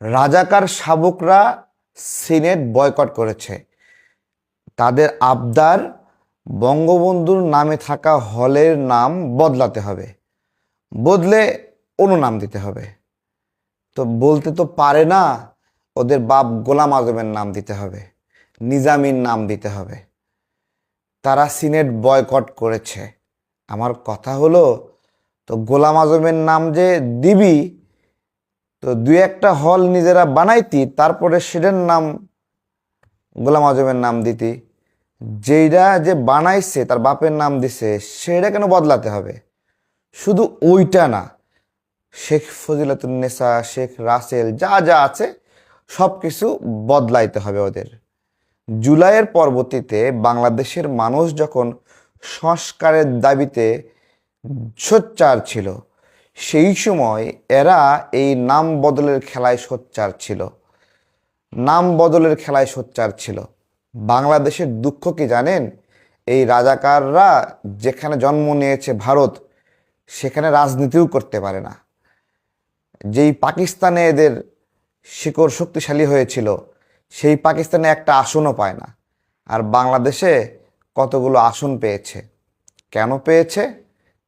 রাজাকার শাবকরা senate boycott করেছে। তাদের আবদার, বঙ্গবন্ধুর নামে থাকা হলের নাম বদলাতে হবে, বদলে অন্য নাম দিতে হবে। তো বলতে তো পারে না ওদের বাপ গোলাম আজমের নাম দিতে হবে, নিজামীর নাম দিতে হবে। তারা সিনেট বয়কট করেছে। আমার কথা হলো, তো গোলাম আজমের নাম যে দিবি, তো দুই একটা হল নিজেরা বানাইতি, তারপরে সেটার নাম গোলাম আজমের নাম দিতি। যেইটা যে বানাইছে তার বাপের নাম দিছে, সেটা কেন বদলাতে হবে? শুধু ওইটা না, শেখ ফজিলাতুন্নেসা, শেখ রাসেল, যা যা আছে সব কিছু বদলাইতে হবে ওদের। জুলাইয়ের পরবর্তীতে বাংলাদেশের মানুষ যখন সংস্কারের দাবিতে সোচ্চার ছিল, সেই সময় এরা এই নাম বদলের খেলায় সোচ্চার ছিল। নাম বদলের খেলায় সোচ্চার ছিল। বাংলাদেশের দুঃখ কি জানেন? এই রাজাকাররা যেখানে জন্ম নিয়েছে ভারত, সেখানে রাজনীতিও করতে পারে না। যেই পাকিস্তানে এদের শিকড় শক্তিশালী হয়েছিল, সেই পাকিস্তানে একটা আসনও পায় না। আর বাংলাদেশে কতগুলো আসন পেয়েছে। কেন পেয়েছে?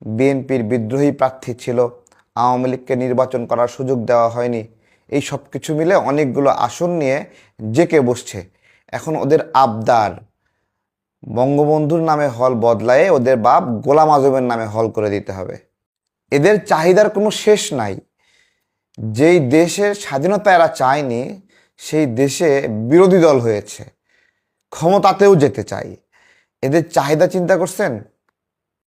বিএনপির বিদ্রোহী প্রার্থী ছিল, আওয়ামী লীগকে নির্বাচন করার সুযোগ দেওয়া হয়নি। এই সব কিছু মিলে অনেকগুলো আসন নিয়ে জেকে বসছে। এখন ওদের আবদার, বঙ্গবন্ধুর নামে হল বদলায়ে ওদের বাপ গোলাম আজমের নামে হল করে দিতে হবে। এদের চাহিদার কোনো শেষ নাই। যেই দেশের স্বাধীনতা এরা চায়নি, সেই দেশে বিরোধী দল হয়েছে, ক্ষমতাতেও যেতে চাই। এদের চাহিদা চিন্তা করছেন?